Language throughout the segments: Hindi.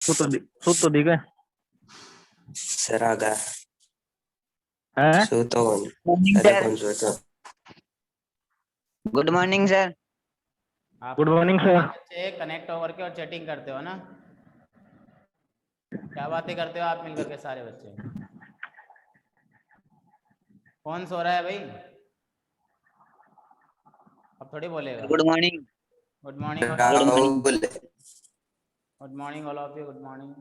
सूत तो दिखे सरागा हैं। सूतो मॉर्निंग अरे सर। कौन सूतो गुड मॉर्निंग सर। आप गुड मॉर्निंग सर। बच्चे कनेक्ट होकर के और चैटिंग करते हो ना, क्या बातें करते हो आप मिलकर के सारे बच्चे? कौन सो रहा है भाई? अब थोड़ी बोलेगा। Good morning. Good morning, Rahul good morning all of you, good morning.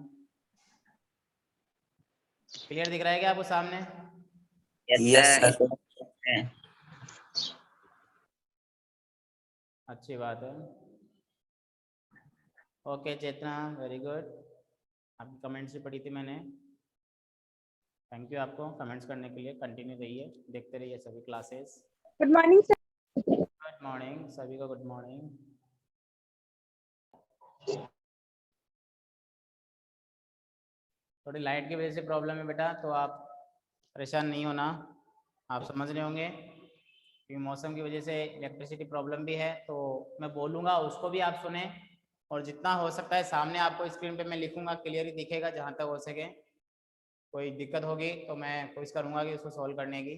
Clear दिख रहा है क्या आपको सामने? यस सर अच्छी बात है। ओके चेतना, वेरी गुड। आपकी कमेंट्स भी पढ़ी थी मैंने। थैंक यू आपको कमेंट्स करने के लिए। कंटिन्यू रहिए, देखते रहिए सभी classes. Good morning sir. Good morning सभी को, गुड मॉर्निंग। थोड़ी लाइट की वजह से प्रॉब्लम है बेटा, तो आप परेशान नहीं होना। आप समझ रहे होंगे कि मौसम की वजह से इलेक्ट्रिसिटी प्रॉब्लम भी है, तो मैं बोलूँगा उसको भी आप सुने, और जितना हो सकता है सामने आपको स्क्रीन पे मैं लिखूँगा, क्लियर ही दिखेगा जहाँ तक हो सके। कोई दिक्कत होगी तो मैं कोशिश करूँगा कि उसको सॉल्व करने की।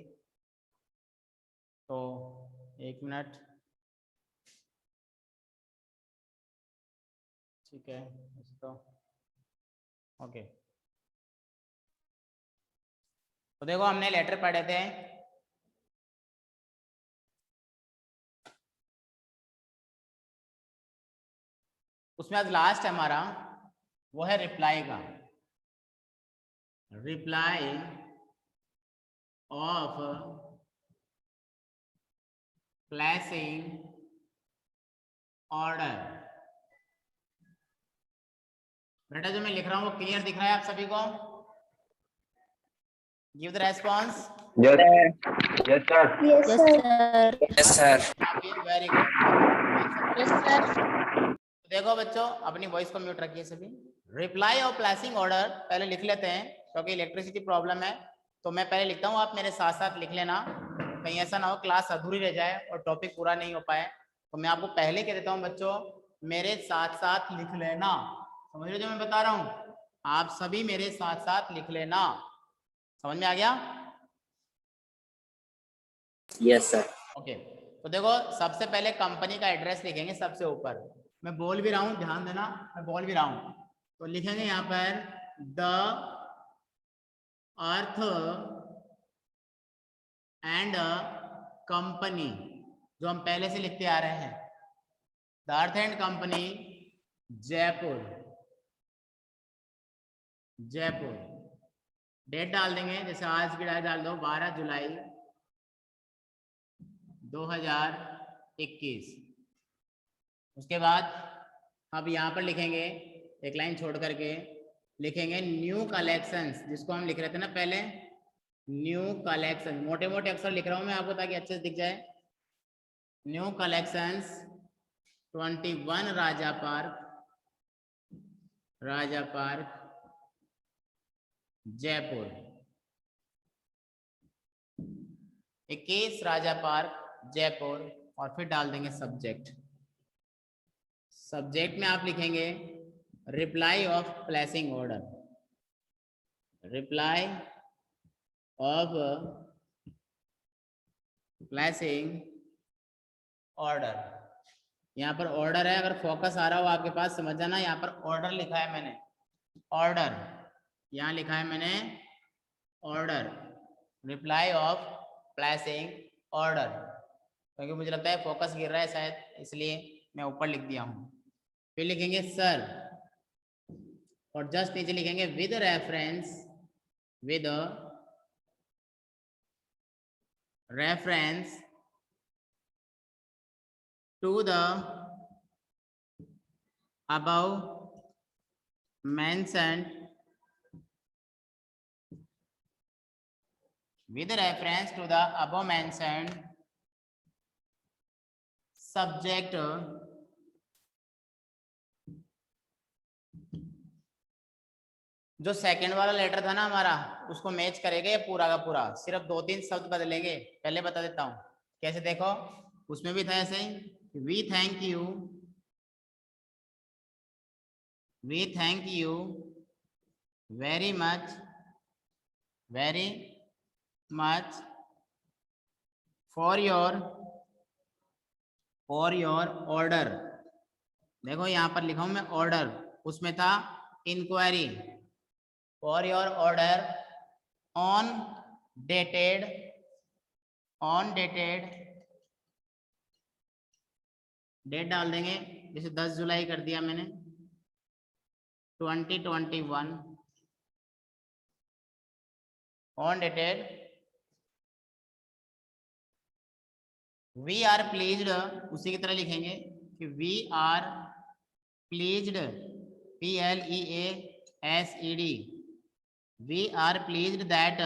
तो 1 मिनट, ठीक है। तो ओके, तो देखो हमने लेटर पढ़े थे। उसमें आज लास्ट है हमारा, वो है रिप्लाई का। Reply off placing order. बेटा जो मैं लिख रहा हूँ वो क्लियर दिख रहा है आप सभी को? Give the response. Yes sir. Yes sir. Yes sir very good. Yes sir. देखो बच्चों, अपनी वॉइस को म्यूट रखिए सभी। रिप्लाई और प्लेसिंग ऑर्डर पहले लिख लेते हैं, क्योंकि इलेक्ट्रिसिटी प्रॉब्लम है। तो मैं पहले लिखता हूँ, आप मेरे साथ साथ लिख लेना, कहीं ऐसा ना हो क्लास अधूरी रह जाए और टॉपिक पूरा नहीं हो पाए। तो मैं आपको पहले कह देता हूँ बच्चों, मेरे साथ साथ लिख लेना। समझ रहे जो मैं बता रहा हूँ? आप सभी मेरे साथ साथ लिख लेना। समझ में आ गया? Yes sir. ओके, तो देखो सबसे पहले कंपनी का एड्रेस लिखेंगे सबसे ऊपर। मैं बोल भी रहा हूँ, ध्यान देना, मैं बोल भी रहा हूँ। तो लिखेंगे यहाँ पर द अर्थ एंड कंपनी, जो हम पहले से लिखते आ रहे हैं। The earth and company Jaipur. Jaipur date डाल देंगे, जैसे आज की डेट डाल दो 12 जुलाई 2021। उसके बाद अब यहाँ पर लिखेंगे, एक लाइन छोड़ करके लिखेंगे न्यू कलेक्शंस, जिसको हम लिख रहे थे ना पहले, न्यू कलेक्शन। मोटे मोटे अक्षर लिख रहा हूँ मैं आपको ताकि अच्छे से दिख जाए। न्यू कलेक्शंस 21 राजा पार्क, राजा पार्क जयपुर। 21 राजा पार्क जयपुर, और फिर डाल देंगे सब्जेक्ट। सब्जेक्ट में आप लिखेंगे reply off placing order. Reply off placing order. यहाँ पर ऑर्डर है, अगर फोकस आ रहा हो आपके पास समझ जाना, यहाँ पर ऑर्डर लिखा है मैंने, ऑर्डर यहाँ लिखा है मैंने order. Reply off placing order, क्योंकि मुझे लगता है फोकस गिर रहा है शायद, इसलिए मैं ऊपर लिख दिया हूँ। फिर लिखेंगे सर, और जस्ट नीचे लिखेंगे with reference, with reference to the above mentioned, with reference to the above mentioned subject जो सेकंड वाला लेटर था ना हमारा, उसको मैच करेंगे ये पूरा का पूरा, सिर्फ 2-3 शब्द बदलेंगे। पहले बता देता हूँ कैसे, देखो उसमें भी था ऐसे ही, we thank you, We thank you very much for your order. देखो यहाँ पर लिखा हूं मैं ऑर्डर, उसमें था inquiry. For your order on dated date डाल देंगे, जैसे 10 जुलाई कर दिया मैंने 2021. On dated we are pleased, उसी की तरह लिखेंगे कि we are pleased, PLEASED, we are pleased that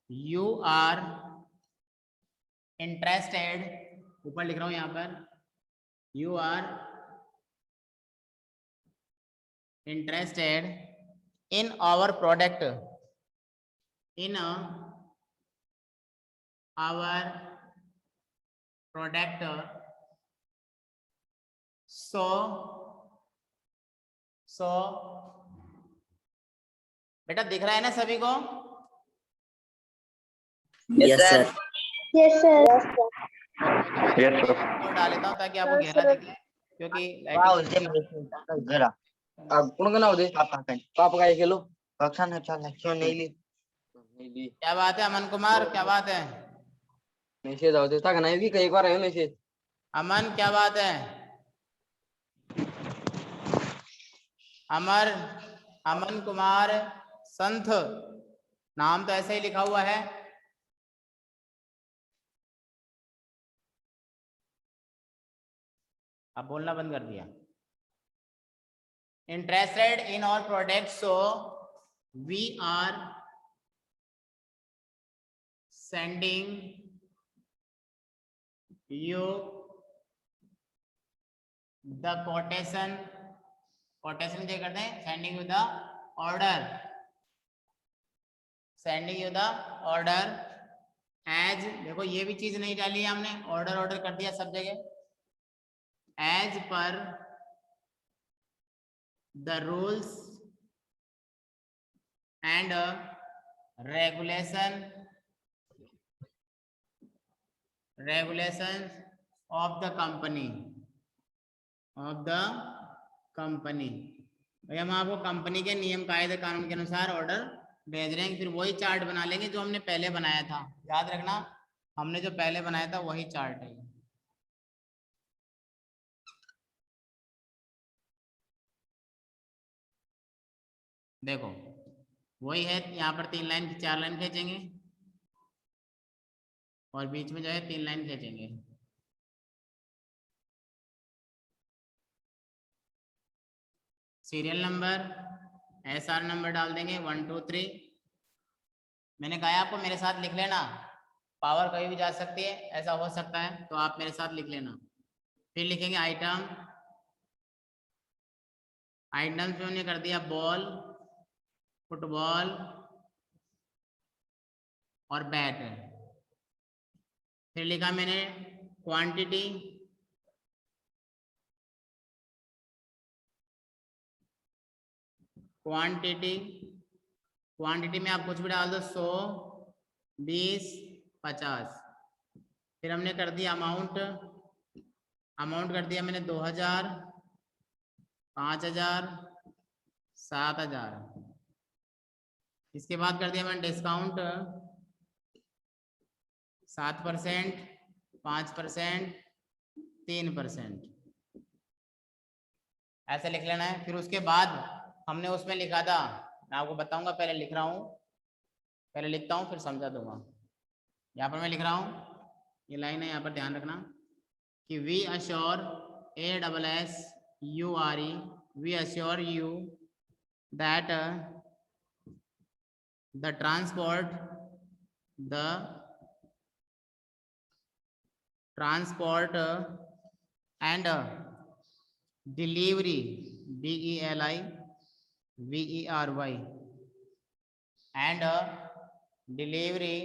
you are interested, ऊपर लिख रहा हूं यहां पर, you are interested in our product, so बेटा दिख रहा है ना सभी को? Yes, sir. Yes, sir. Yes, sir. तो डाल लेता हूं ताकि आपको गहरा दिखे, क्योंकि जरा अब कौन का नाम दे पापा का ये खेलो कक्षा ने चला क्यों नहीं ली क्या बात है अमन कुमार, क्या बात है मैसेज आओ देता का नहीं भी कई बार है मैसेज. अमन, क्या बात है अमन कुमार संत, नाम तो ऐसे ही लिखा हुआ है. अब बोलना बंद कर दिया. Interested in our product, so we are sending you the quotation क्या करते हैं, sending you the order as, देखो ये भी चीज नहीं डाली है हमने, ऑर्डर कर दिया सब जगह. एज पर the rules and regulations of the company. भाई हम आपको कंपनी के नियम कायदे कानून के अनुसार ऑर्डर भेज रहे हैं, फिर वही चार्ट बना लेंगे जो हमने पहले बनाया था. याद रखना, हमने जो पहले बनाया था वही चार्ट है. देखो वही है, यहाँ पर 3 लाइन 4 लाइन खींचेंगे और बीच में जो है 3 लाइन खींचेंगे. सीरियल नंबर, SR नंबर डाल देंगे 1 2 3. मैंने कहा आपको मेरे साथ लिख लेना, पावर कहीं भी जा सकती है, ऐसा हो सकता है, तो आप मेरे साथ लिख लेना. फिर लिखेंगे आइटम में हमने कर दिया बॉल, फुटबॉल और बैट. फिर लिखा मैंने क्वांटिटी में आप कुछ भी डाल दो, 100 20 50. फिर हमने कर दिया अमाउंट कर दिया मैंने 2000 5000 7000. इसके बाद कर दिया मैंने डिस्काउंट 7%, 5%, 3%, ऐसे लिख लेना है. फिर उसके बाद हमने उसमें लिखा था, मैं आपको बताऊंगा, पहले लिखता हूँ फिर समझा दूंगा. यहाँ पर मैं लिख रहा हूँ, ये लाइन है, यहाँ पर ध्यान रखना कि we assure ASSURE, we assure you that the transport and delivery DELIVERY and delivery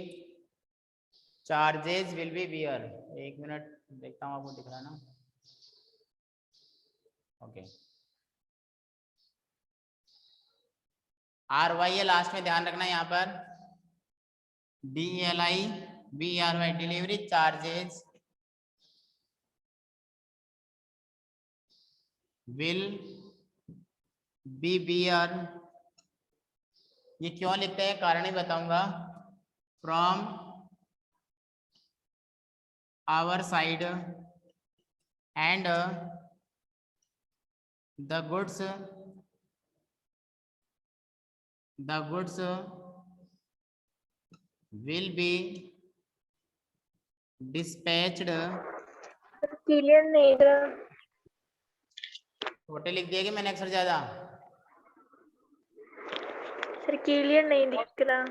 charges will be bear. 1 minute देखता हूँ, आपको दिख रहा है ना. ओके, RY है लास्ट में, ध्यान रखना यहाँ पर, DLI BRY delivery charges will be bear. ये क्यों लिखते हैं, कारण ही बताऊंगा। From our side and the goods will be dispatched। Clear नहीं दिख रहा छोटे लिख दिए कि मैंने अक्षर ज्यादा? सर, क्लियर नहीं दिख रहा।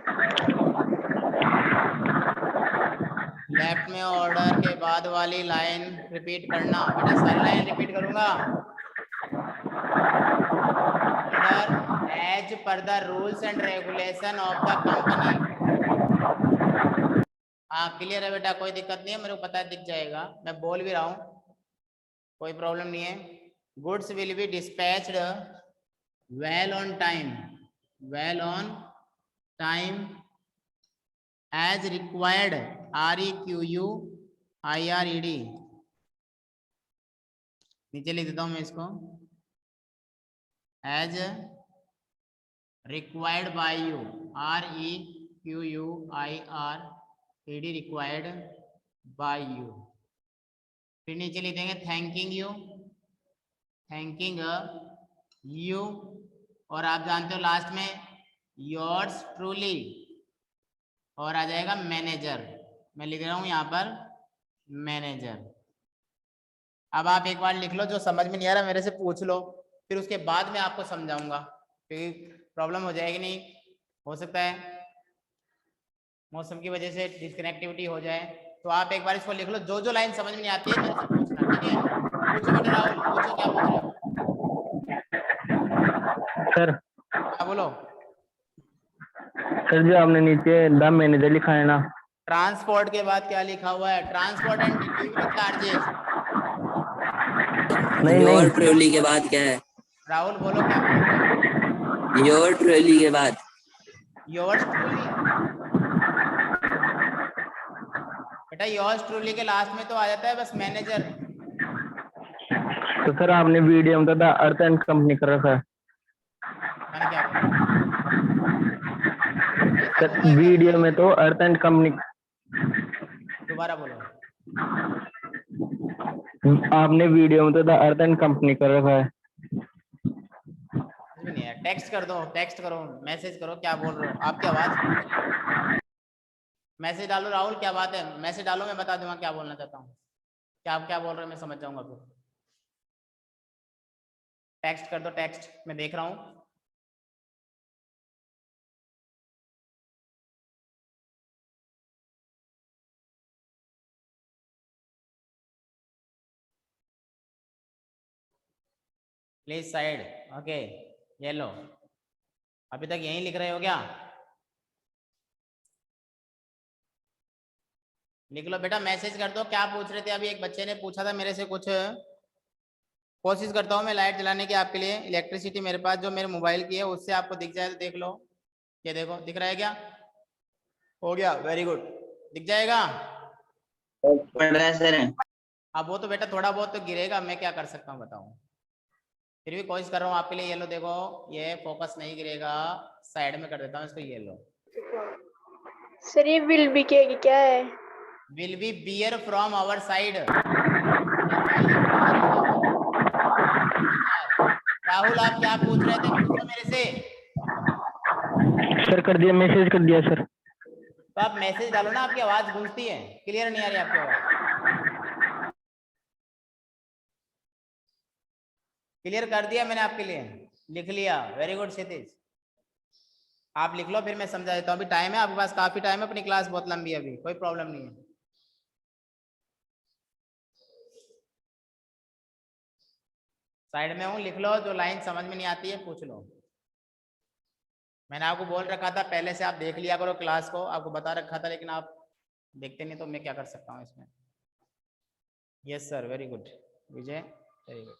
लेफ्ट में ऑर्डर के बाद वाली लाइन रिपीट करना। बेटा सारी लाइन रिपीट करूंगा। ऑर्डर एज पर the rules and regulation of the company. हाँ क्लियर है बेटा, कोई दिक्कत नहीं है, मेरे को पता है, दिख जाएगा, मैं बोल भी रहा हूँ, कोई प्रॉब्लम नहीं है। Goods will be dispatched well on time as required, REQUIRED। नीचे लिख देता हूं मैं इसको, as required by you, REQUIRED, required by you. फिर नीचे लिख देंगे थैंकिंग यू, और आप जानते हो लास्ट में योर्स ट्रूली, और आ जाएगा मैनेजर। मैं लिख रहा हूं यहाँ पर मैनेजर। अब आप एक बार लिख लो, जो समझ में नहीं आ रहा मेरे से पूछ लो, फिर उसके बाद मैं आपको समझाऊंगा, क्योंकि प्रॉब्लम हो जाएगी नहीं, हो सकता है मौसम की वजह से डिस्कनेक्टिविटी हो जाए। तो आप एक बार इसको लिख लो, जो जो लाइन समझ में नहीं आती है मेरे से पूछना, ठीक है? पूछो बेटा राहुल, पूछो क्या पूछ रहे हो? सर हाँ बोलो। सर जो आपने नीचे द मैनेजर लिखा है ना, ट्रांसपोर्ट के बाद क्या लिखा हुआ है? Transport and delivery charges. नहीं योर नहीं ट्रॉली के बाद क्या है? राहुल बोलो क्या बोल रहे हो? योर ट्रॉली के बाद योर्स ट्रूली। बेटा योर्स ट्रूली के लास्ट में तो आ जाता है बस मैनेजर। तो सर आपने वीडियो में तो द अर्थ एंड कंपनी कर रखा है। मैंने क्या बोला? सर वीडियो में तो अर्थ एंड कंपनी, दोबारा बोलो। आपने वीडियो में तो द अर्थ एंड कंपनी कर रखा है। कुछ भी नहीं है, टेक्स्ट कर दो, टेक्स्ट करो, मैसेज करो, क्या बोल रहे हो? आपकी आवाज, मैसेज डालो राहुल, क्या बात है, मैसेज डालो, मैं बता दूंगा क्या बोलना चाहता हूँ, क्या आप क्या बोल रहे हो मैं समझ जाऊंगा। फिर टेक्स्ट कर दो, टेक्स्ट मैं देख रहा हूँ। प्लीज साइड, ओके, ये लो। अभी तक यहीं लिख रहे हो क्या? लिख लो बेटा, मैसेज कर दो। क्या पूछ रहे थे अभी? एक बच्चे ने पूछा था मेरे से कुछ। कोशिश करता हूँ मैं लाइट जलाने की आपके लिए। इलेक्ट्रिसिटी मेरे पास जो मेरे मोबाइल की है उससे आपको दिख जाए तो देख लो। ये देखो दिख रहा है क्या? हो गया, वेरी गुड, दिख जाएगा। पढ़ रहे हैं सर। अब वो तो बेटा थोड़ा बहुत तो गिरेगा, मैं क्या कर सकता हूँ बताओ, फिर भी कोशिश कर रहा हूँ आपके लिए। ये लो देखो, ये फोकस नहीं गिरेगा, साइड में कर देता हूँ इसको। ये लो सर, ये विल बी के क्या है? Will be bear from our side. Rahul आप क्या पूछ रहे थे, पूछो मेरे से। सर कर दिया, मैसेज कर दिया सर। तो आप मैसेज डालो ना, आपकी आवाज गूंजती है, क्लियर नहीं आ रही आपकी आवाज। क्लियर कर दिया मैंने आपके लिए, लिख लिया, वेरी गुड क्षितिज। आप लिख लो, फिर मैं समझा देता हूँ। अभी टाइम है आपके पास, काफी टाइम है, अपनी क्लास बहुत लंबी है, अभी कोई प्रॉब्लम नहीं है। साइड में हूँ, लिख लो, जो लाइन समझ में नहीं आती है पूछ लो। मैंने आपको बोल रखा था पहले से आप देख लिया करो क्लास को, आपको बता रखा था, लेकिन आप देखते नहीं, तो मैं क्या कर सकता हूँ इसमें। यस सर, वेरी गुड विजय, वेरी गुड।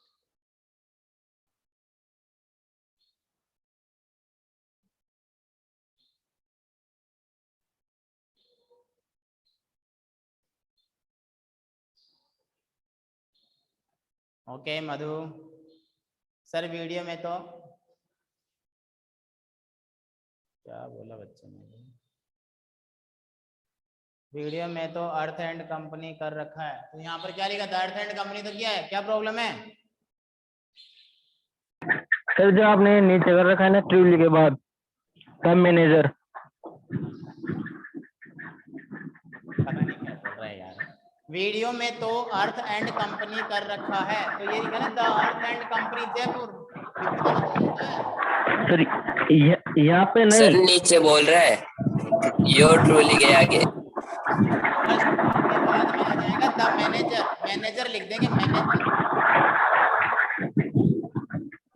ओके मधु सर वीडियो में तो क्या बोला बच्चे ने, वीडियो में तो अर्थ एंड कंपनी कर रखा है, तो यहाँ पर क्या लिखा था? अर्थ एंड कंपनी तो क्या है, क्या प्रॉब्लम है? सर जो आपने नीचे कर रखा है ना ट्रिवली के बाद सब मैनेजर, पता नहीं क्या बोल रहा है यार। वीडियो में तो अर्थ एंड कंपनी कर रखा है, तो ये लिखा ना the earth and company Jaipur. Sir यहाँ पे सर नहीं, नीचे बोल रहा है योर ट्रूली के आगे। बाद में आ जाएगा द मैनेजर, मैनेजर लिख देंगे, मैनेजर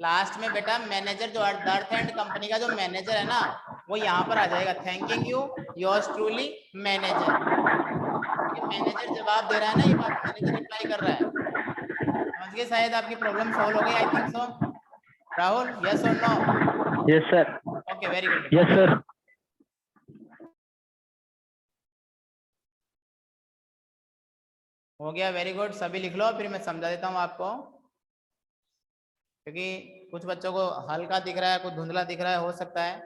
लास्ट में बेटा। मैनेजर जो अर्थ एंड कंपनी का जो मैनेजर है ना वो यहाँ पर आ जाएगा, thanking you yours truly manager. Manager जवाब दे रहा है ना, ये बात मैनेजर रिप्लाई कर रहा है। समझ गए? शायद आपकी प्रॉब्लम सॉल्व हो गई, I think so. Rahul yes और no? Yes sir, okay very good. Yes sir. हो गया, वेरी गुड। सभी लिख लो, फिर मैं समझा देता हूँ आपको, क्योंकि कुछ बच्चों को हल्का दिख रहा है, कुछ धुंधला दिख रहा है, हो सकता है,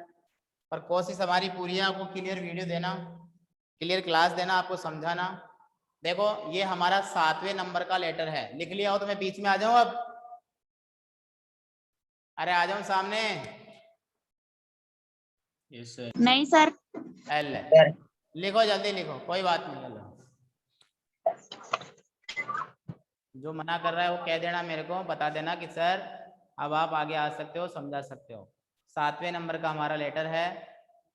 पर कोशिश हमारी पूरी है आपको क्लियर वीडियो देना, क्लियर क्लास देना, आपको समझाना। देखो ये हमारा 7वें नंबर का लेटर है, लिख लिया हो तो मैं बीच में आ जाऊं अब? अरे आ जाऊं सामने? नहीं सर। एल लिखो, जल्दी लिखो, कोई बात नहीं। चलो जो मना कर रहा है वो कह देना, मेरे को बता देना कि सर अब आप आगे आ सकते हो, समझा सकते हो। 7वें नंबर का हमारा लेटर है।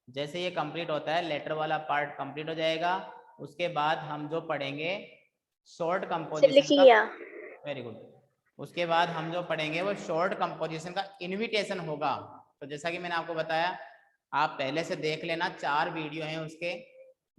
जैसे ये कंप्लीट होता है, लेटर वाला पार्ट कंप्लीट हो जाएगा, उसके बाद हम जो पढ़ेंगे शॉर्ट कंपोजिशन का, वेरी गुड, उसके बाद हम जो पढ़ेंगे वो शॉर्ट कंपोजिशन का इनविटेशन होगा। तो जैसा कि मैंने आपको बताया, आप पहले से देख लेना, 4 वीडियो हैं उसके,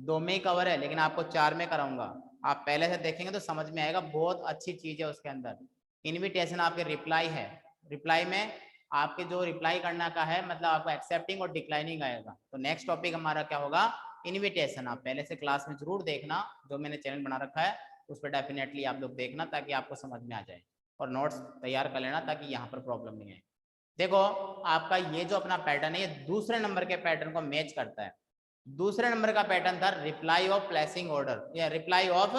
2 में ही कवर है, लेकिन आपको 4 में कराऊंगा। आप पहले से देखेंगे तो समझ में आएगा, बहुत अच्छी चीज है उसके अंदर। इनविटेशन आपके रिप्लाई है, रिप्लाई में आपके जो रिप्लाई करना का है, मतलब आपको एक्सेप्टिंग और डिक्लाइनिंग आएगा। तो नेक्स्ट टॉपिक हमारा क्या होगा? इनविटेशन। आप पहले से क्लास में जरूर देखना, जो मैंने चैनल बना रखा है उस पर डेफिनेटली आप लोग देखना, ताकि आपको समझ में आ जाए, और नोट्स तैयार कर लेना ताकि यहाँ पर प्रॉब्लम नहीं आए। देखो आपका ये जो अपना पैटर्न है, ये दूसरे नंबर के पैटर्न को मैच करता है। दूसरे नंबर का पैटर्न था रिप्लाई ऑफ प्लेसिंग ऑर्डर, या रिप्लाई ऑफ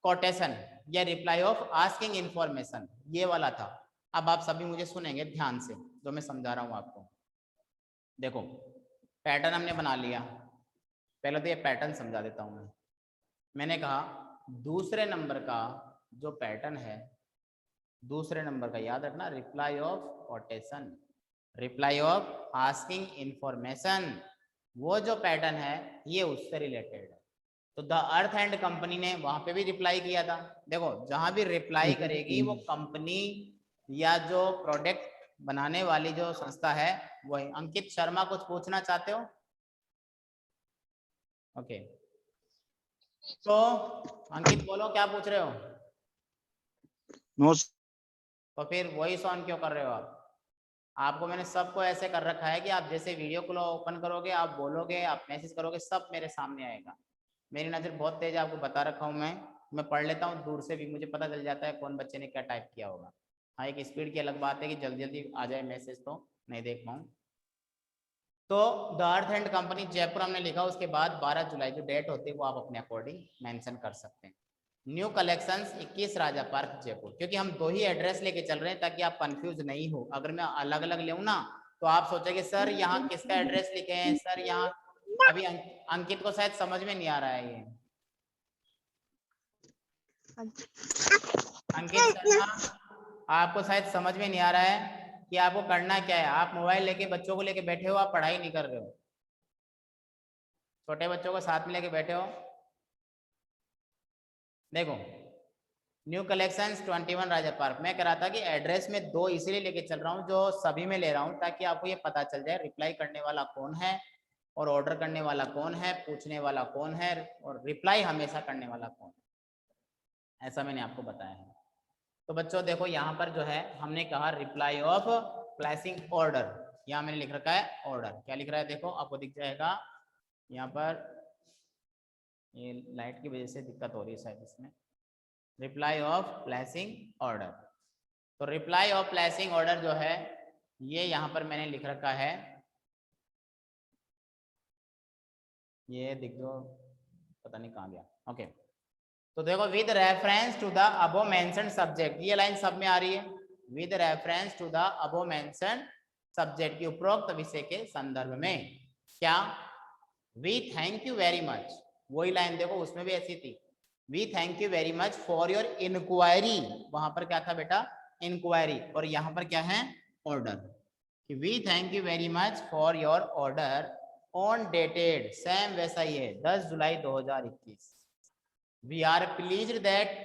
कोटेशन, या रिप्लाई ऑफ आस्किंग इंफॉर्मेशन, ये वाला था। अब आप सभी मुझे सुनेंगे ध्यान से जो मैं समझा रहा हूं आपको। देखो पैटर्न हमने बना लिया, पहले तो ये पैटर्न समझा देता हूं मैं। मैंने कहा दूसरे नंबर का जो पैटर्न है, दूसरे नंबर का याद रखना, reply off quotation, reply off asking information, वो जो पैटर्न है ये उससे रिलेटेड है। तो द अर्थ एंड कंपनी ने वहां पे भी रिप्लाई किया था। देखो जहां भी रिप्लाई करेगी वो कंपनी या जो प्रोडक्ट बनाने वाली जो संस्था है वही। अंकित शर्मा कुछ पूछना चाहते हो? ओके तो अंकित बोलो, क्या पूछ रहे हो? नो। तो फिर वॉइस ऑन क्यों कर रहे हो आप? आपको मैंने सबको ऐसे कर रखा है कि आप जैसे वीडियो को ओपन करोगे, आप बोलोगे, आप मैसेज करोगे, सब मेरे सामने आएगा। मेरी नज़र बहुत तेज, आपको बता रखा हूँ मैं पढ़ लेता हूँ दूर से भी, मुझे पता चल जाता है कौन बच्चे ने क्या टाइप किया होगा। हाँ एक स्पीड की अलग बात है कि जल्दी जल्दी आ जाए मैसेज तो नहीं देख पाऊँ। तो the earth and company Jaipur हमने लिखा, उसके बाद 12 जुलाई जो डेट होती है वो आप अपने अकॉर्डिंग मेंशन कर सकते हैं। न्यू कलेक्शंस 21 राजा पार्क जयपुर, क्योंकि हम 2 ही एड्रेस लेके चल रहे हैं ताकि आप कंफ्यूज नहीं हो। अगर मैं अलग अलग लेऊं ना तो आप सोचेंगे सर यहाँ किसका एड्रेस लिखे हैं, सर यहाँ अभी अंकित को शायद समझ में नहीं आ रहा है ये। अंकित शर्मा आपको शायद समझ में नहीं आ रहा है कि आपको करना क्या है। आप मोबाइल लेके बच्चों को लेके बैठे हो, आप पढ़ाई नहीं कर रहे हो, छोटे बच्चों को साथ में लेके बैठे हो। देखो न्यू कलेक्शंस 21 राजा पार्क, मैं कह रहा था कि एड्रेस में 2 इसलिए लेके चल रहा हूँ जो सभी में ले रहा हूँ, ताकि आपको ये पता चल जाए रिप्लाई करने वाला कौन है और ऑर्डर करने वाला कौन है, पूछने वाला कौन है और रिप्लाई हमेशा करने वाला कौन है, ऐसा मैंने आपको बताया है। तो बच्चों देखो यहाँ पर जो है हमने कहा रिप्लाई ऑफ प्लेसिंग ऑर्डर, यहाँ मैंने लिख रखा है ऑर्डर। क्या लिख रहा है देखो, आपको दिख जाएगा यहाँ पर, ये लाइट की वजह से दिक्कत हो रही है शायद इसमें। रिप्लाई ऑफ प्लेसिंग ऑर्डर, तो रिप्लाई ऑफ प्लेसिंग ऑर्डर जो है ये यहाँ पर मैंने लिख रखा है, ये दिख दो, पता नहीं कहाँ गया। ओके, तो देखो with reference to the above mentioned subject, ये लाइन सब में आ रही है, with reference to the above mentioned subject की उपरोक्त विषय के संदर्भ में। क्या? We thank you very much, वही लाइन देखो उसमें भी ऐसी थी, we thank you very much for your inquiry, वहां पर क्या था बेटा? इंक्वायरी, और यहाँ पर क्या है? Order. We thank you very much for your order on dated, same वैसा ही है, 10 जुलाई 2021। We are pleased that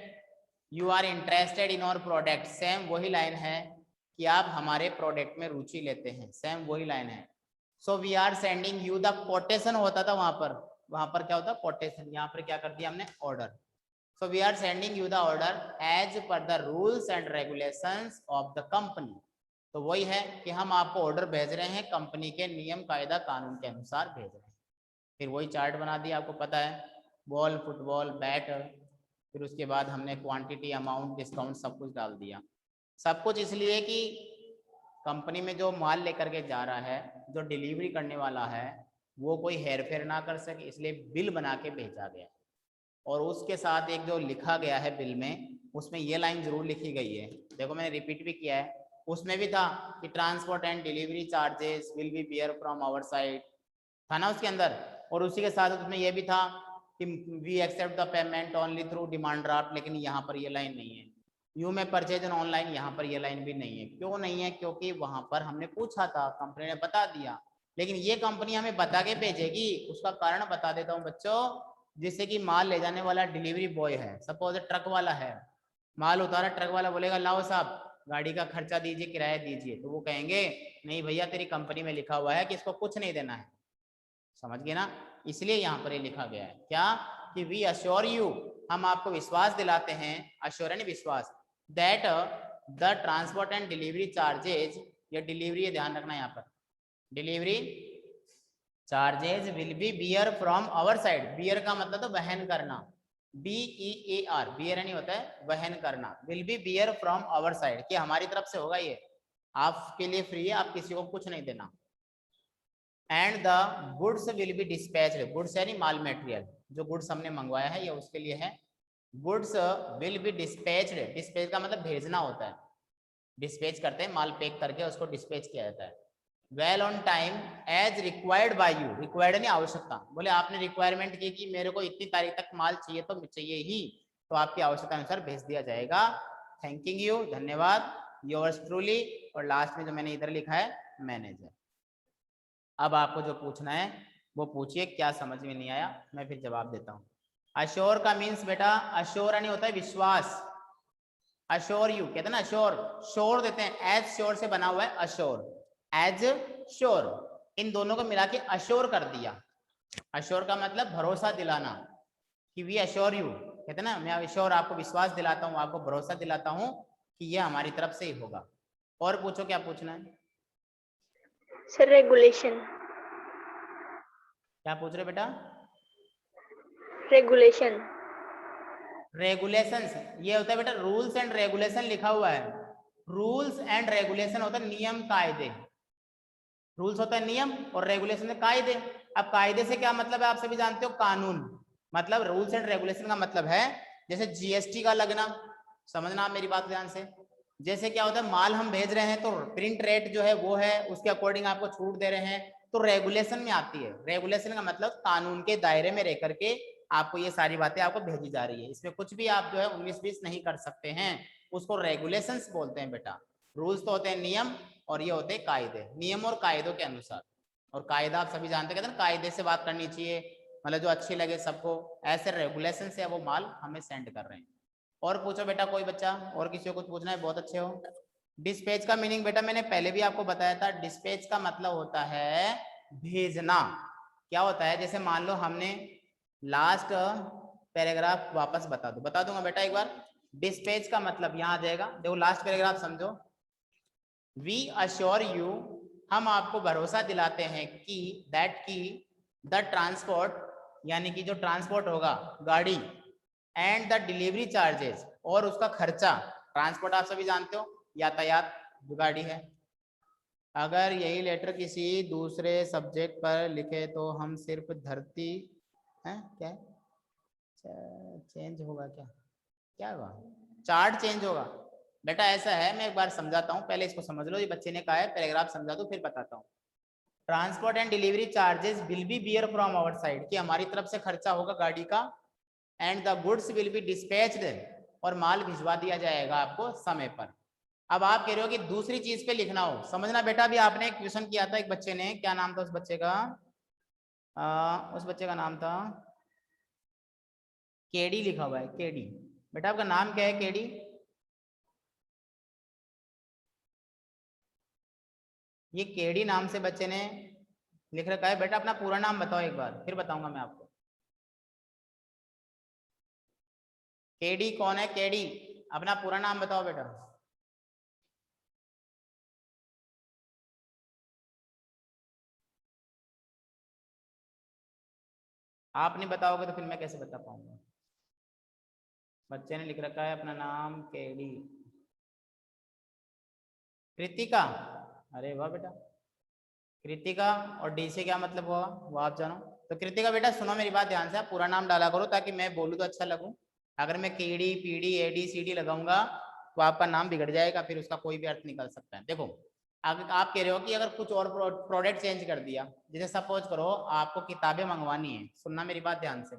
you are interested in our product, same वही लाइन है कि आप हमारे प्रोडक्ट में रुचि लेते हैं, सेम वही लाइन है। So we are sending you the quotation होता था वहां पर क्या होता? कोटेशन। यहाँ पर क्या कर दिया हमने? Order. So we are sending you the order as पर the rules and regulations of the company, तो वही है कि हम आपको ऑर्डर भेज रहे हैं कंपनी के नियम कायदा कानून के अनुसार भेज रहे हैं। फिर वही चार्ट बना दिया, आपको पता है, बॉल, फुटबॉल, बैट, फिर उसके बाद हमने क्वांटिटी, अमाउंट, डिस्काउंट सब कुछ डाल दिया। सब कुछ इसलिए कि कंपनी में जो माल लेकर के जा रहा है, जो डिलीवरी करने वाला है, वो कोई हेर फेर ना कर सके, इसलिए बिल बना के भेजा गया। और उसके साथ एक जो लिखा गया है बिल में, उसमें ये लाइन जरूर लिखी गई है, देखो मैंने रिपीट भी किया है, उसमें भी था कि transport and delivery charges will be bear from our side, था ना उसके अंदर। और उसी के साथ उसमें यह भी था कि we accept the payment only through demand draft, लेकिन यहाँ पर ये लाइन नहीं है। यू में परचेज ऑनलाइन, यहाँ पर ये लाइन भी नहीं है। क्यों नहीं है? क्योंकि वहां पर हमने पूछा था, कंपनी ने बता दिया, लेकिन ये कंपनी हमें बता के भेजेगी, उसका कारण बता देता हूँ बच्चों। जैसे कि माल ले जाने वाला डिलीवरी बॉय है, सपोज ट्रक वाला है, माल उतारा, ट्रक वाला बोलेगा लाओ साहब गाड़ी का खर्चा दीजिए, किराया दीजिए, तो वो कहेंगे नहीं भैया तेरी कंपनी में लिखा हुआ है कि इसको कुछ नहीं देना है, समझ गए ना? इसलिए यहाँ पर ये लिखा गया है क्या? कि वी अश्योर यू, हम आपको विश्वास दिलाते हैं, अश्योर यानी विश्वास, that the transport and delivery charges, ये डिलीवरी ध्यान रखना, यहाँ पर delivery charges will be bear from our side, bear का मतलब तो वहन करना, BEAR, बियर नहीं होता है, वहन करना, will be bear from our side, कि हमारी तरफ से होगा, ये आपके लिए फ्री है, आप किसी को कुछ नहीं देना। And the goods will be dispatched, goods यानी माल मटेरियल, जो गुड्स हमने मंगवाया है ये उसके लिए है। Goods will be dispatched, dispatch का मतलब भेजना होता है, डिस्पैच करते हैं, माल पैक करके उसको डिस्पैच किया जाता है। Well on time as required by you, required नहीं आवश्यकता, बोले आपने रिक्वायरमेंट की कि मेरे को इतनी तारीख तक माल चाहिए तो चाहिए ही, तो आपकी आवश्यकता अनुसार भेज दिया जाएगा। थैंकिंग यू, धन्यवाद, योर्स ट्रूली, और लास्ट में जो मैंने इधर लिखा है मैनेजर। अब आपको जो पूछना है वो पूछिए, क्या समझ में नहीं आया मैं फिर जवाब देता हूँ। अश्योर का मीन्स बेटा, अश्योर नहीं होता है विश्वास, अश्योर यू कहते हैं ना, अश्योर, श्योर देते हैं, एज श्योर से बना हुआ है अश्योर, एज श्योर, इन दोनों को मिला के अश्योर कर दिया। अश्योर का मतलब भरोसा दिलाना, कि वी अश्योर यू, कहते ना मैं अश्योर, आपको विश्वास दिलाता हूँ, आपको भरोसा दिलाता हूँ कि ये हमारी तरफ से ही होगा। और पूछो क्या पूछना है? Sir regulation. क्या पूछ रहे बेटा? रेगुलेशन। रेगुलेशंस, ये होता है बेटा रूल्स एंड रेगुलेशन लिखा हुआ है, रूल्स एंड रेगुलेशन होता है नियम कायदे, रूल्स होता है नियम और रेगुलेशन है कायदे। अब कायदे से क्या मतलब है आप सभी जानते हो, कानून, मतलब रूल्स एंड रेगुलेशन का मतलब है जैसे GST का लगना, समझना आप मेरी बात ध्यान से, जैसे क्या होता है माल हम भेज रहे हैं तो प्रिंट रेट जो है वो है, उसके अकॉर्डिंग आपको छूट दे रहे हैं, तो रेगुलेशन में आती है। रेगुलेशन का मतलब कानून के दायरे में रह करके आपको ये सारी बातें आपको भेजी जा रही है, इसमें कुछ भी आप जो है 19-20 नहीं कर सकते हैं, उसको रेगुलेशंस बोलते हैं बेटा। रूल्स तो होते हैं नियम और ये होते हैं कायदे, नियम और कायदों के अनुसार। और कायदा आप सभी जानते कहते हैं कायदे से बात करनी चाहिए, मतलब जो अच्छी लगे सबको, ऐसे रेगुलेशन से वो माल हमें सेंड कर रहे हैं। और पूछो बेटा कोई बच्चा, और किसी को कुछ पूछना है? बहुत अच्छे हो। डिस्पैच का मीनिंग बेटा मैंने पहले भी आपको बताया था, डिस्पैच का मतलब होता है भेजना। क्या होता है, जैसे मान लो हमने लास्ट पैराग्राफ वापस बता दूंगा बेटा एक बार। डिस्पैच का मतलब यहाँ आ जाएगा, देखो लास्ट पैराग्राफ समझो, वी अश्योर यू, हम आपको भरोसा दिलाते हैं कि दैट की द ट्रांसपोर्ट, यानी कि जो ट्रांसपोर्ट होगा गाड़ी, एंड द डिलीवरी चार्जेस, और उसका खर्चा, ट्रांसपोर्ट आप सभी जानते हो यातायात गाड़ी है। अगर यही लेटर किसी दूसरे सब्जेक्ट पर लिखे तो हम सिर्फ धरती है क्या चेंज होगा, क्या होगा, चार्ट चेंज होगा। बेटा ऐसा है, मैं एक बार समझाता हूँ, पहले इसको समझ लो। ये बच्चे ने कहा है पैराग्राफ समझा दो फिर बताता हूँ। Transport and delivery charges will be bear from our side, कि हमारी तरफ से खर्चा होगा गाड़ी का। And the goods will be dispatched, और माल भिजवा दिया जाएगा आपको समय पर। अब आप कह रहे हो कि दूसरी चीज पे लिखना हो, समझना बेटा। अभी आपने एक क्वेश्चन किया था एक बच्चे ने, क्या नाम था उस बच्चे का, उस बच्चे का नाम था केडी, लिखा हुआ है केडी। बेटा आपका नाम क्या है केडी? ये केडी नाम से बच्चे ने लिख रखा है। बेटा अपना पूरा नाम बताओ एक बार, फिर बताऊंगा मैं आपको। केडी कौन है? केडी अपना पूरा नाम बताओ बेटा। आप नहीं बताओगे तो फिर मैं कैसे बता पाऊंगा। बच्चे ने लिख रखा है अपना नाम केडी। कृतिका, अरे वाह बेटा, कृतिका। और डी से क्या मतलब हुआ वो आप जानो। तो कृतिका बेटा सुनो मेरी बात ध्यान से, आप पूरा नाम डाला करो ताकि मैं बोलूँ तो अच्छा लगूं। अगर मैं केडी पीडी एडी सीडी लगाऊंगा तो आपका नाम बिगड़ जाएगा, फिर उसका कोई भी अर्थ निकल सकता है। देखो आप कह रहे हो कि अगर कुछ और प्रोडक्ट चेंज कर दिया, जैसे सपोज करो आपको किताबें मंगवानी है, सुनना मेरी बात ध्यान से,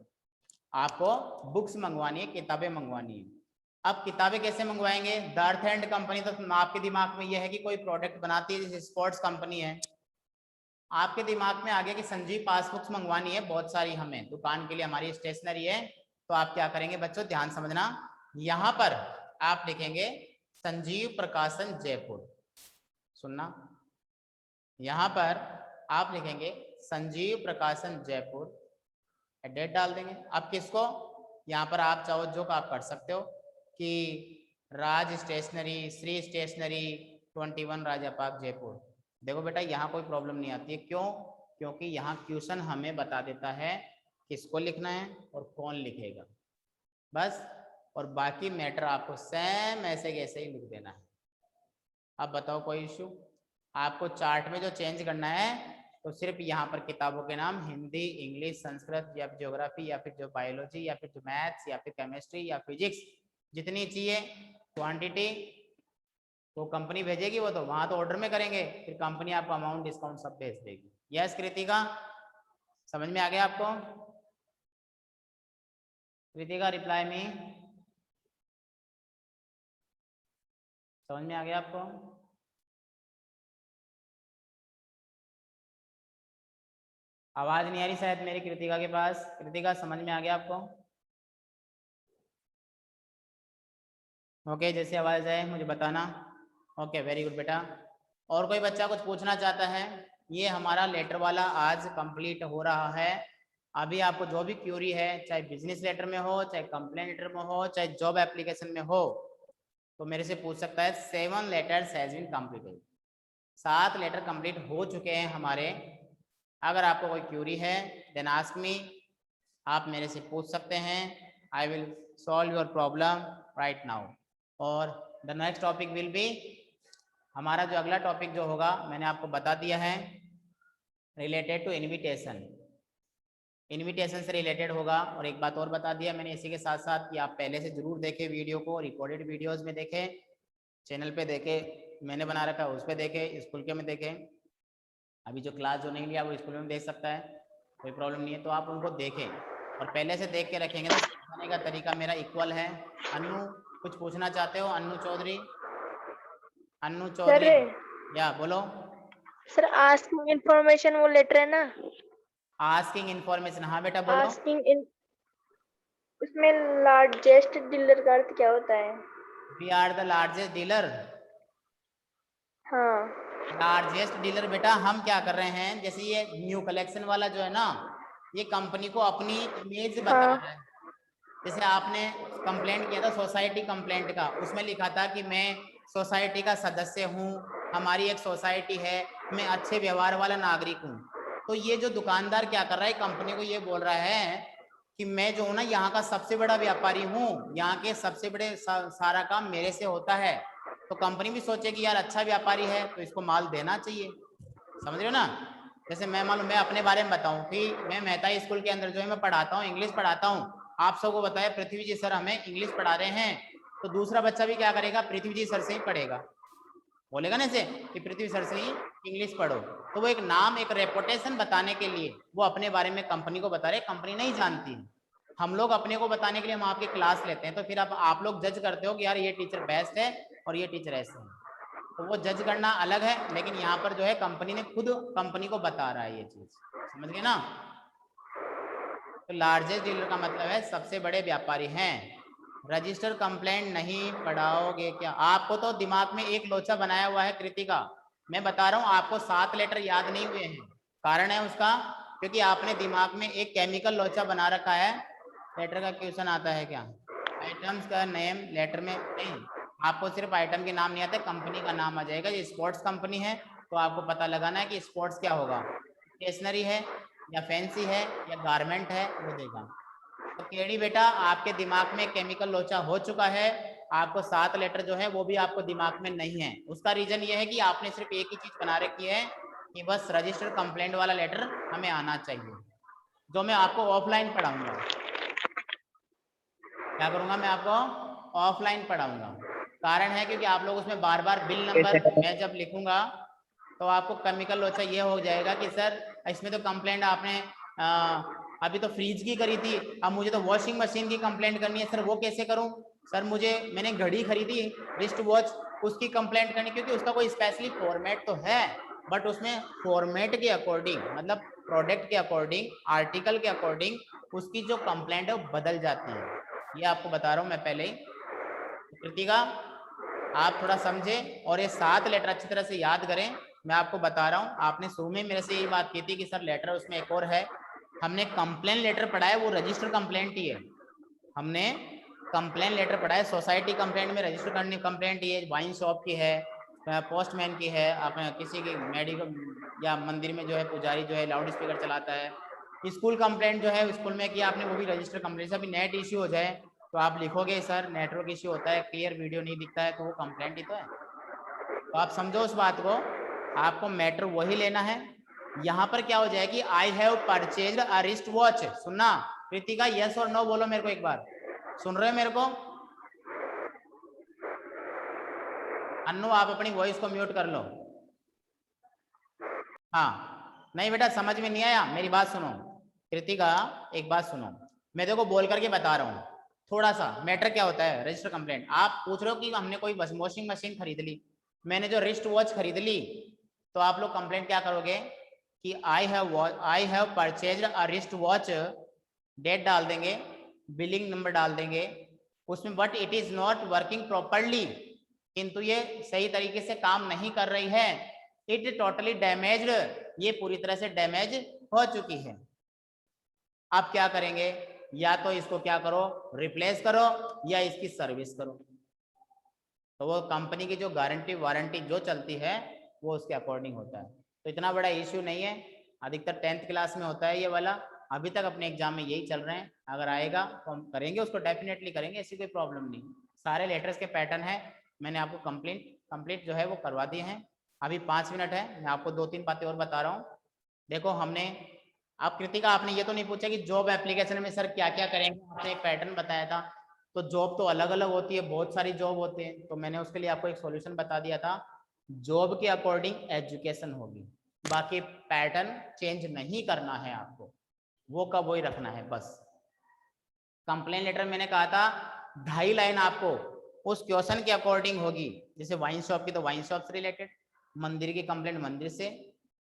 आपको बुक्स मंगवानी है, किताबें मंगवानी है। अब किताबें कैसे मंगवाएंगे? द अर्थ एंड कंपनी, तो आपके दिमाग में यह है कि कोई प्रोडक्ट बनाती है, जैसे स्पोर्ट्स कंपनी है। आपके दिमाग में आ गया कि संजीव पासबुक्स मंगवानी है बहुत सारी, हमें दुकान के लिए, हमारी स्टेशनरी है। तो आप क्या करेंगे बच्चों, ध्यान समझना, यहाँ पर आप लिखेंगे संजीव प्रकाशन जयपुर। सुनना, यहाँ पर आप लिखेंगे संजीव प्रकाशन जयपुर, डेट डाल देंगे। अब किसको, यहाँ पर आप चाहो जो आप कर सकते हो कि राज स्टेशनरी, श्री स्टेशनरी 21 राजा पार्क जयपुर। देखो बेटा यहाँ कोई प्रॉब्लम नहीं आती है, क्यों? क्योंकि यहाँ क्वेश्चन हमें बता देता है किसको लिखना है और कौन लिखेगा, बस। और बाकी मैटर आपको सेम ऐसे कैसे ही लिख देना है। अब बताओ कोई इशू? आपको चार्ट में जो चेंज करना है तो सिर्फ यहाँ पर किताबों के नाम हिंदी, इंग्लिश, संस्कृत या फिर ज्योग्राफी या फिर जो बायोलॉजी या फिर जो मैथ्स या फिर केमिस्ट्री या फिजिक्स, जितनी चाहिए क्वांटिटी वो कंपनी भेजेगी, वो तो वहां तो ऑर्डर में करेंगे, फिर कंपनी आपको अमाउंट डिस्काउंट सब भेज देगी। यस कृतिका, समझ में आ गया आपको? कृतिका रिप्लाई में, समझ में आ गया आपको? आवाज नहीं आ रही शायद मेरी कृतिका के पास। कृतिका समझ में आ गया आपको? ओके, जैसे आवाज आए मुझे बताना। ओके वेरी गुड बेटा। और कोई बच्चा कुछ पूछना चाहता है? ये हमारा लेटर वाला आज कंप्लीट हो रहा है। अभी आपको जो भी क्यूरी है, चाहे बिजनेस लेटर में हो, चाहे कंप्लेन लेटर में हो, चाहे जॉब एप्लीकेशन में हो, तो मेरे से पूछ सकता है। 7 letters has been completed, 7 letter complete हो चुके हैं हमारे। अगर आपको कोई क्यूरी है देन आस्क मी, आप मेरे से पूछ सकते हैं। I will solve your problem right now. और the next topic will be, हमारा जो अगला टॉपिक जो होगा मैंने आपको बता दिया है, रिलेटेड टू इनविटेशन। इनविटेशन से रिलेटेड होगा। और एक बात और बता दिया मैंने इसी के साथ साथ कि आप पहले से जरूर देखें वीडियो को, रिकॉर्डेड वीडियोस में देखें, चैनल पे देखें, मैंने बना रखा है उस पर देखें, स्कूल के में देखें। अभी जो क्लास जो नहीं लिया वो स्कूल में देख सकता है, कोई प्रॉब्लम नहीं है। तो आप उनको देखें और पहले से देख के रखेंगे तो समझाने का तरीका मेरा इक्वल है। अन्नू कुछ पूछना चाहते हो? अन्नू चौधरी, अन्नू चौधरी, या बोलो सर। आस्किंग इन्फॉर्मेशन वो लेटर है ना? आस्किंग इन्फॉर्मेशन, हाँ बेटा बोलो। आस्किंग उसमें लार्जेस्ट डीलर का अर्थ क्या होता है? We are the largest dealer. हाँ, लार्जेस्ट डीलर बेटा हम क्या कर रहे हैं, जैसे ये न्यू कलेक्शन वाला जो है ना, ये कंपनी को अपनी इमेज बता रहा है। जैसे आपने कंप्लेंट किया था सोसाइटी कंप्लेंट का, उसमें लिखा था कि मैं सोसाइटी का सदस्य हूँ, हमारी एक सोसाइटी है, मैं अच्छे व्यवहार वाला नागरिक हूँ। तो ये जो दुकानदार क्या कर रहा है, कंपनी को ये बोल रहा है कि मैं जो हूँ ना यहाँ का सबसे बड़ा व्यापारी हूँ, यहाँ के सबसे बड़े सारा काम मेरे से होता है। तो कंपनी भी सोचेगी यार अच्छा व्यापारी है तो इसको माल देना चाहिए, समझ रहे हो ना। जैसे मैं मान लो मैं अपने बारे में बताऊं कि मैं मेहता स्कूल के अंदर जो है मैं पढ़ाता हूँ, इंग्लिश पढ़ाता हूँ। आप सबको बताया पृथ्वी जी सर हमें इंग्लिश पढ़ा रहे हैं, तो दूसरा बच्चा भी क्या करेगा, पृथ्वी जी सर से ही पढ़ेगा, बोलेगा ना ऐसे कि पृथ्वी सर से ही इंग्लिश पढ़ो। तो वो एक नाम, एक रेपुटेशन बताने के लिए वो अपने बारे में कंपनी को बता रहे, कंपनी नहीं जानती है। हम लोग अपने को बताने के लिए हम आपकी क्लास लेते हैं, तो फिर अब आप लोग जज करते हो कि यार ये टीचर बेस्ट है और ये टीचर ऐसे है, तो वो जज करना अलग है। लेकिन यहाँ पर जो है कंपनी ने खुद कंपनी को बता रहा है ये चीज, समझ गए ना। तो लार्जेस्ट डीलर का मतलब है सबसे बड़े व्यापारी हैं। रजिस्टर कंप्लेंट नहीं पढ़ाओगे क्या? आपको तो दिमाग में एक लोचा बनाया हुआ है कृतिका, मैं बता रहा हूँ आपको 7 लेटर याद नहीं हुए हैं। कारण है उसका क्योंकि आपने दिमाग में एक केमिकल लोचा बना रखा है। लेटर का क्वेश्चन आता है क्या? आइटम्स का नेम लेटर में नहीं, आपको सिर्फ आइटम के नाम नहीं आते, कंपनी का नाम आ जाएगा। ये स्पोर्ट्स कंपनी है तो आपको पता लगाना है कि स्पोर्ट्स क्या होगा, स्टेशनरी है या फैंसी है या गारमेंट है, वो देगा। तो केडी बेटा आपके दिमाग में केमिकल लोचा हो चुका है, आपको 7 लेटर जो है वो भी आपको दिमाग में नहीं है। उसका रीजन ये है कि आपने सिर्फ एक ही चीज बना रखी है कि बस रजिस्टर कंप्लेंट वाला लेटर हमें आना चाहिए, जो मैं आपको ऑफलाइन पढ़ाऊंगा। क्या करूंगा मैं आपको ऑफलाइन पढ़ाऊंगा। कारण है क्योंकि आप लोग उसमें बार बार बिल नंबर मैं जब लिखूंगा तो आपको केमिकल लोचा ये हो जाएगा कि सर इसमें तो कंप्लेंट आपने अभी तो फ्रीज की करी थी, अब मुझे तो वॉशिंग मशीन की कंप्लेंट करनी है, सर वो कैसे करूं? सर मैंने घड़ी खरीदी रिस्ट वॉच, उसकी कंप्लेंट करनी, क्योंकि उसका कोई स्पेशली फॉर्मेट तो है बट उसमें फॉर्मेट के अकॉर्डिंग मतलब प्रोडक्ट के अकॉर्डिंग, आर्टिकल के अकॉर्डिंग उसकी जो कंप्लेंट है वो बदल जाती है। ये आपको बता रहा हूं मैं पहले ही। कृतिका आप थोड़ा समझे और ये 7 लेटर अच्छी तरह से याद करें। मैं आपको बता रहा हूँ, आपने शुरू में मेरे से यही बात की थी कि सर लेटर उसमें एक और है। हमने कंप्लेन लेटर पढ़ा है, वो रजिस्टर कंप्लेंट ही है। हमने कंप्लेन लेटर पढ़ा है, सोसाइटी कंप्लेंट में रजिस्टर करनी कंप्लेंट ही है, वाइन शॉप की है, पोस्टमैन की है, आप किसी की मेडिकल या मंदिर में जो है पुजारी जो है लाउड स्पीकर चलाता है। स्कूल कंप्लेंट जो है स्कूल में किया आपने, वो भी रजिस्टर कंप्लेंट। अभी नेट इश्यू हो जाए तो आप लिखोगे सर नेटवर्क इश्यू होता है, क्लियर वीडियो नहीं दिखता है, तो वो कंप्लेंट ही तो है। तो आप समझो उस बात को, आपको मैटर वही लेना है। यहाँ पर क्या हो जाएगी, आई have purchased a wrist watch. सुनना कृतिका, यस और नो बोलो मेरे को एक बार, सुन रहे हो मेरे को? अन्नू आप अपनी वॉइस को म्यूट कर लो। हाँ नहीं बेटा समझ में नहीं आया, मेरी बात सुनो कृतिका, एक बात सुनो, मैं देखो बोल करके बता रहा हूँ थोड़ा सा। मैटर क्या होता है रजिस्टर कंप्लेंट, आप पूछ रहे हो कि हमने कोई वॉशिंग मशीन खरीद ली, मैंने जो रिस्ट वॉच खरीद ली, तो आप लोग कंप्लेंट क्या करोगे कि I have purchased a wrist watch, date डाल देंगे, बिलिंग नंबर डाल देंगे उसमें, but it is not working properly, किंतु ये सही तरीके से काम नहीं कर रही है, इट टोटली डैमेज्ड, ये पूरी तरह से डैमेज हो चुकी है। आप क्या करेंगे, या तो इसको क्या करो रिप्लेस करो या इसकी सर्विस करो। तो वो कंपनी की जो गारंटी वारंटी जो चलती है वो उसके अकॉर्डिंग होता है। तो इतना बड़ा इश्यू नहीं है, अधिकतर 10th क्लास में होता है ये वाला, अभी तक अपने एग्जाम में यही चल रहे हैं। अगर आएगा तो हम करेंगे उसको, डेफिनेटली करेंगे, ऐसी कोई प्रॉब्लम नहीं। सारे लेटर्स के पैटर्न है, मैंने आपको कंप्लीट जो है वो करवा दिए हैं। अभी 5 मिनट है, मैं आपको 2-3 बातें और बता रहा हूँ। देखो हमने, आप कृतिका आपने ये तो नहीं पूछा कि जॉब एप्लीकेशन में सर क्या क्या करेंगे, आपने एक पैटर्न बताया था। तो जॉब तो अलग अलग होती है, बहुत सारी जॉब होते हैं, तो मैंने उसके लिए आपको एक सॉल्यूशन बता दिया था। जॉब के अकॉर्डिंग एजुकेशन होगी, बाकी पैटर्न चेंज नहीं करना है आपको, वो का वही रखना है बस। कंप्लेन लेटर मैंने कहा था 2.5 लाइन आपको उस क्वेश्चन के अकॉर्डिंग होगी। जैसे वाइन शॉप की तो वाइन शॉप से रिलेटेड, मंदिर की कंप्लेंट मंदिर से,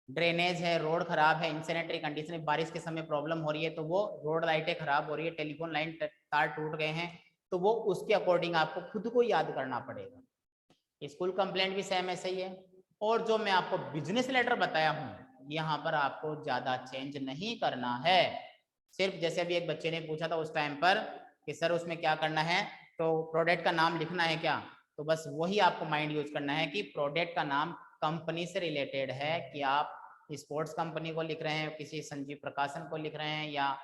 ड्रेनेज है, रोड खराब है, इनसेनेटरी कंडीशन, बारिश के समय प्रॉब्लम हो रही है तो वो रोड लाइटें खराब हो रही है, टेलीफोन लाइन तार टूट गए हैं, तो वो उसके अकॉर्डिंग आपको खुद को याद करना पड़ेगा। स्कूल कंप्लेंट भी सेम ऐसे ही है। और जो मैं आपको बिजनेस लेटर बताया हूँ यहाँ पर आपको ज्यादा चेंज नहीं करना है। सिर्फ जैसे अभी एक बच्चे ने पूछा था उस टाइम पर कि सर उसमें क्या करना है, तो प्रोडक्ट का नाम लिखना है क्या, तो बस वही आपको माइंड यूज करना है कि प्रोडक्ट का नाम कंपनी से रिलेटेड है, कि आप स्पोर्ट्स कंपनी को लिख रहे हैं, किसी संजीव प्रकाशन को लिख रहे हैं या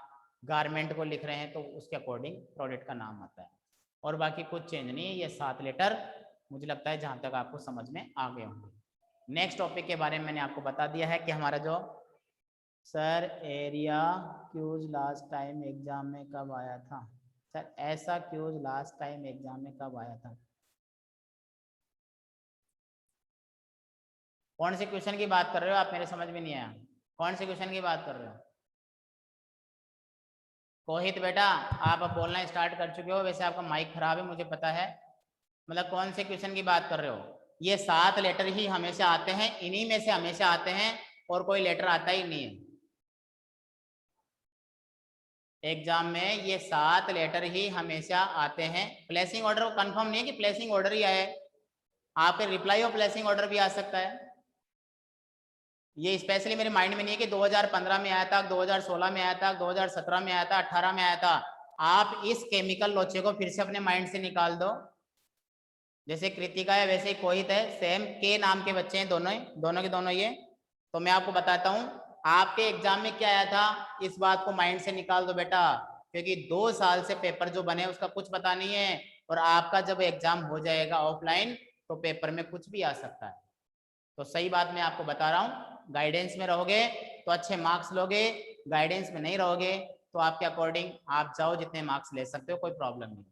गारमेंट को लिख रहे हैं, तो उसके अकॉर्डिंग प्रोडक्ट का नाम आता है। और बाकी कुछ चेंज नहीं है, ये 7 लेटर मुझे लगता है जहां तक आपको समझ में आ गए होंगे। नेक्स्ट टॉपिक के बारे में मैंने आपको बता दिया है कि हमारा जो सर एरिया क्यूज लास्ट टाइम एग्जाम में कब आया था, सर ऐसा क्यूज लास्ट टाइम एग्जाम में कब आया था, कौन से क्वेश्चन की बात कर रहे हो आप, मेरे समझ में नहीं आया, कौन से क्वेश्चन की बात कर रहे हो? कोहित बेटा आप अब बोलना स्टार्ट कर चुके हो, वैसे आपका माइक खराब है मुझे पता है, मतलब कौन से क्वेश्चन की बात कर रहे हो? ये 7 लेटर ही हमेशा आते हैं, इन्हीं में से हमेशा आते हैं और कोई लेटर आता ही नहीं है एग्जाम में, ये 7 लेटर ही हमेशा आते हैं। प्लेसिंग ऑर्डर कंफर्म नहीं है कि प्लेसिंग ऑर्डर ही आए, आपके रिप्लाई ऑफ प्लेसिंग ऑर्डर भी आ सकता है। ये स्पेशली मेरे माइंड में नहीं है कि 2015 में आया था, 2016 में आया था, 2017 में आया था, 18 में आया था। आप इस केमिकल लोचे को फिर से अपने माइंड से निकाल दो। जैसे कृतिका है वैसे ही कोहित है, सेम के नाम के बच्चे हैं दोनों के दोनों ये। तो मैं आपको बताता हूँ आपके एग्जाम में क्या आया था, इस बात को माइंड से निकाल दो बेटा, क्योंकि 2 साल से पेपर जो बने उसका कुछ पता नहीं है, और आपका जब एग्जाम हो जाएगा ऑफलाइन तो पेपर में कुछ भी आ सकता है। तो सही बात मैं आपको बता रहा हूँ, गाइडेंस में रहोगे तो अच्छे मार्क्स लोगे, गाइडेंस में नहीं रहोगे तो आपके अकॉर्डिंग आप जाओ जितने मार्क्स ले सकते हो, कोई प्रॉब्लम नहीं।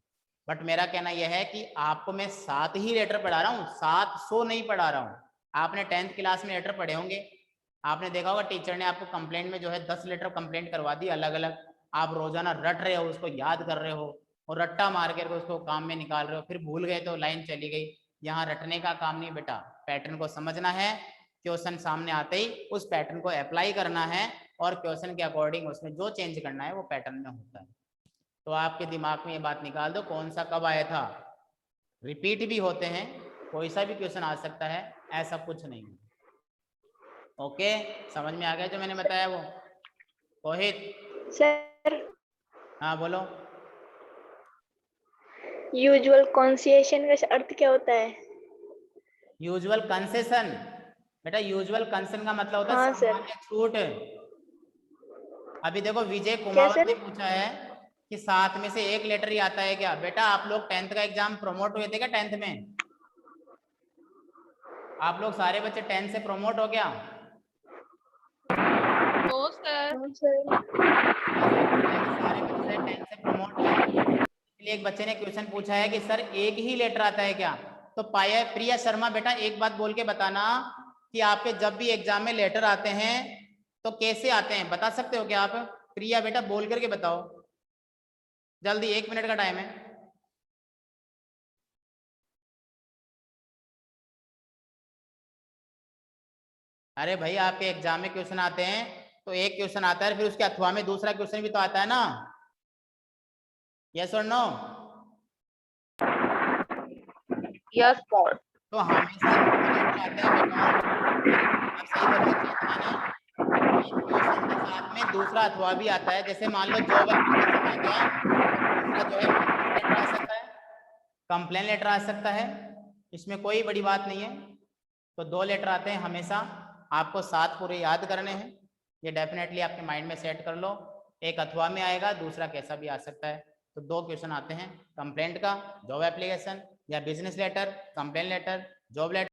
बट मेरा कहना यह है कि आपको मैं 7 ही लेटर पढ़ा रहा हूँ, 700 नहीं पढ़ा रहा हूँ। आपने 10th क्लास में लेटर पढ़े होंगे, आपने देखा होगा टीचर ने आपको कंप्लेंट में जो है 10 लेटर कंप्लेंट करवा दी अलग अलग, आप रोजाना रट रहे हो, उसको याद कर रहे हो और रट्टा मार करके उसको काम में निकाल रहे हो, फिर भूल गए तो लाइन चली गई। यहाँ रटने का काम नहीं बेटा, पैटर्न को समझना है, क्वेश्चन सामने आते ही उस पैटर्न को अप्लाई करना है और क्वेश्चन के अकॉर्डिंग उसमें जो चेंज करना है वो पैटर्न में होता है। तो आपके दिमाग में ये बात निकाल दो कौन सा कब आया था। रिपीट भी होते हैं, कोई सा भी क्वेश्चन आ सकता है, ऐसा कुछ नहीं। ओके, समझ में आ गया जो मैंने बताया वो? कोहित सर हाँ बोलो। यूजुअल कॉन्सिएशन का अर्थ क्या होता है? यूजुअल कंसेशन बेटा, यूजुअल कंसेशन का मतलब होता है हाँ सर। सामान्य छूट। अभी देखो विजय क्या कुमावत सर? ने पूछा है कि 7 में से एक लेटर ही आता है क्या? बेटा आप लोग 10th का एग्जाम प्रमोट हुए थे क्या 10th में? आप लोग सारे बच्चे 10th से प्रमोट हो गया? No sir. हाँ सर। सारे बच्चे 10th से प्रमोट हुए। इसलिए एक बच्चे ने क्वेश्चन पूछा है कि सर एक ही लेटर आता है क्या? तो पाया प्रिया शर्मा बेटा एक बात बोल के बताना कि आपके जब भी एग्जाम में लेटर आते हैं तो कैसे आते हैं, बता सकते हो क्या आप? प्रिया बेटा बोल करके बताओ जल्दी, 1 मिनट का टाइम है। अरे भाई आपके एग्जाम में क्वेश्चन आते हैं तो एक क्वेश्चन आता है फिर उसके अथवा में दूसरा क्वेश्चन भी तो आता है ना, यस और नो? Yes sir. तो हमेशा आते हैं बेटा, आप सही बोलो क्वेश्चन के साथ में दूसरा अथवा भी आता है। जैसे मान लो जॉब एप्लीकेशन आ गया, दूसरा जो है लेटर आ सकता है, कंप्लेन लेटर आ सकता है, इसमें कोई बड़ी बात नहीं है। तो 2 लेटर आते हैं हमेशा, आपको 7 पूरे याद करने हैं, ये डेफिनेटली आपके माइंड में सेट कर लो। एक अथवा में आएगा, दूसरा कैसा भी आ सकता है। तो 2 क्वेश्चन आते हैं, कंप्लेंट का, जॉब एप्लीकेशन, या business letter, complain letter, job letter.